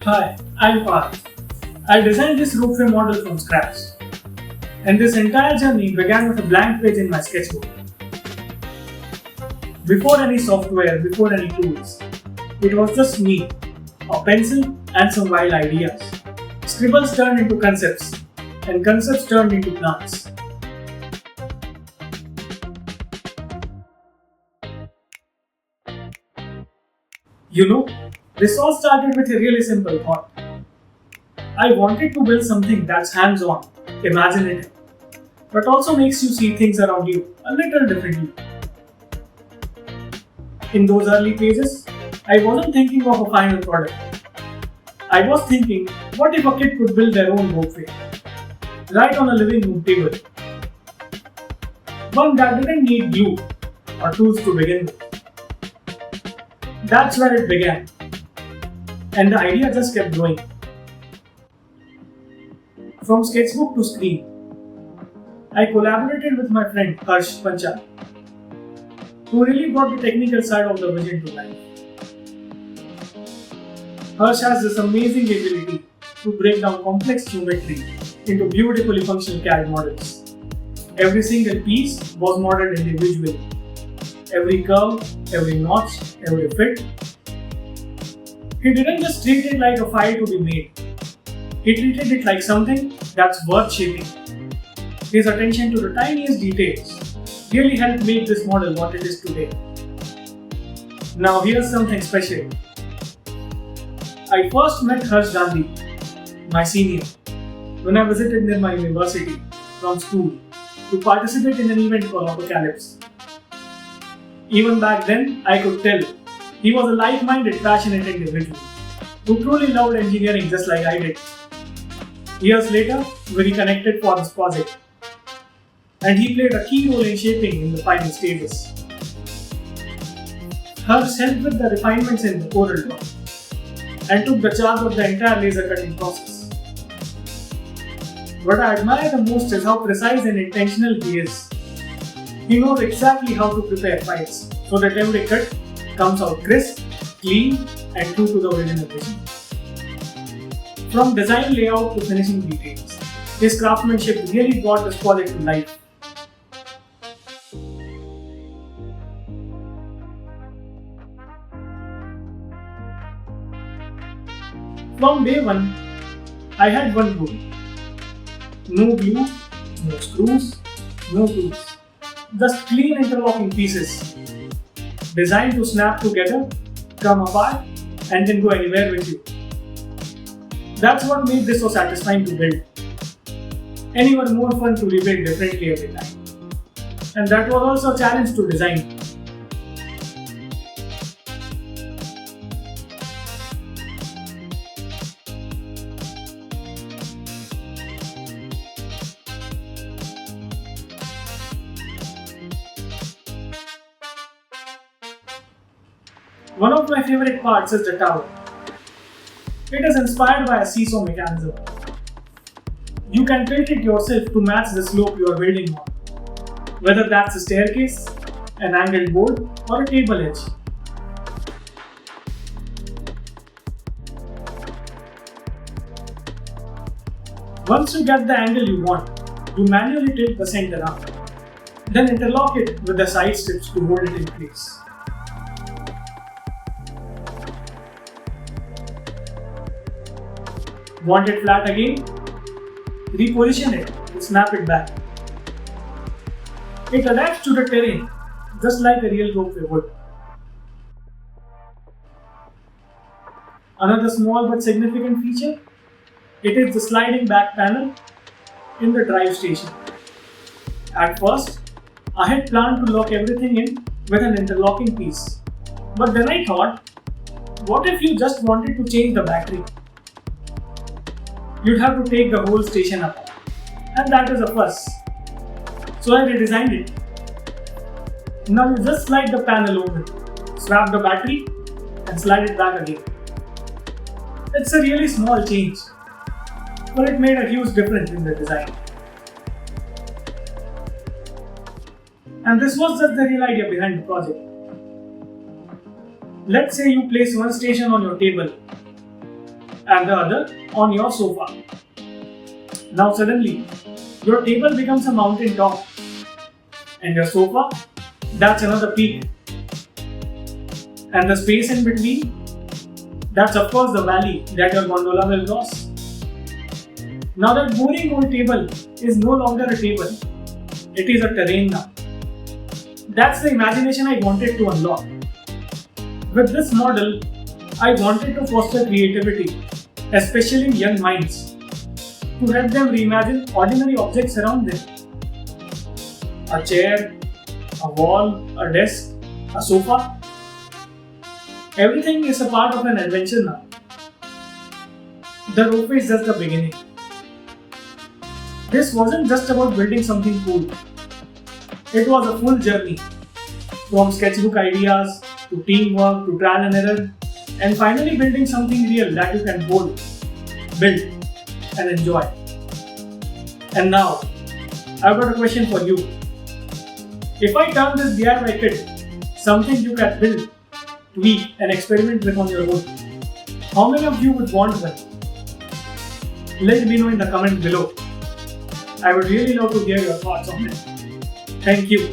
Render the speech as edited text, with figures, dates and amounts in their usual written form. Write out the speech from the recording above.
Hi, I'm Parth. I designed this Ropeway model from scratch. And this entire journey began with a blank page in my sketchbook. Before any software, before any tools, it was just me, a pencil and some wild ideas. Scribbles turned into concepts, and concepts turned into plants. This all started with a really simple thought. I wanted to build something that's hands-on, imaginative, but also makes you see things around you a little differently. In those early pages, I wasn't thinking of a final product. I was thinking, what if a kid could build their own ropeway, right on a living room table? One that didn't need glue or tools to begin with. That's where it began. And the idea just kept growing. From sketchbook to screen, I collaborated with my friend Panchal, who really brought the technical side of the vision to life. Harsh has this amazing ability to break down complex geometry into beautifully functional CAD models. Every single piece was modeled individually. Every curve, every notch, every fit. He didn't just treat it like a file to be made. He treated it like something that's worth shaping. His attention to the tiniest details really helped make this model what it is today. Now here's something special. I first met Gandhi, my senior, when I visited Nirma University from school to participate in an event called Octaves. Even back then, I could tell he was a like-minded, passionate individual who truly loved engineering just like I did. Years later, we reconnected for this project, and he played a key role in shaping in the final stages. Harsh helped with the refinements in the CorelDRAW and took the charge of the entire laser cutting process. What I admire the most is how precise and intentional he is. He knows exactly how to prepare files so that every cut comes out crisp, clean, and true to the original vision. From design layout to finishing details, his craftsmanship really brought this project to life. From day one, I had one rule. No glue, no screws, no tools. Just clean interlocking pieces, designed to snap together, come apart, and then go anywhere with you. That's what made this so satisfying to build, and even more fun to rebuild differently every time. And that was also a challenge to design. One of my favorite parts is the tower. It is inspired by a seesaw mechanism. You can tilt it yourself to match the slope you are building on, whether that's a staircase, an angled board, or a table edge. Once you get the angle you want, you manually tilt the center up, then interlock it with the side strips to hold it in place. Want it flat again? Reposition it and snap it back. It adapts to the terrain just like a real ropeway would. Another small but significant feature, it is the sliding back panel in the drive station. At first, I had planned to lock everything in with an interlocking piece. But then I thought, what if you just wanted to change the battery? You'd have to take the whole station apart, and that is a fuss. So I redesigned it. Now you just slide the panel open, swap the battery, and slide it back again. It's a really small change, but it made a huge difference in the design. And this was just the real idea behind the project. Let's say you place one station on your table. and the other on your sofa. Now suddenly, your table becomes a mountain top and your sofa, that's another peak. And the space in between, that's of course the valley that your gondola will cross. Now that boring old table is no longer a table, it is a terrain now. That's the imagination I wanted to unlock. With this model, I wanted to foster creativity, especially in young minds, to help them reimagine ordinary objects around them. A chair, a wall, a desk, a sofa. Everything is a part of an adventure now. The Ropeway is just the beginning. This wasn't just about building something cool. It was a full journey, from sketchbook ideas to teamwork to trial and error, and finally building something real that you can hold, build, and enjoy. And now, I've got a question for you. If I turn this DIY kit something you can build, tweak, and experiment with on your own, how many of you would want one? Let me know in the comment below. I would really love to hear your thoughts on it. Thank you.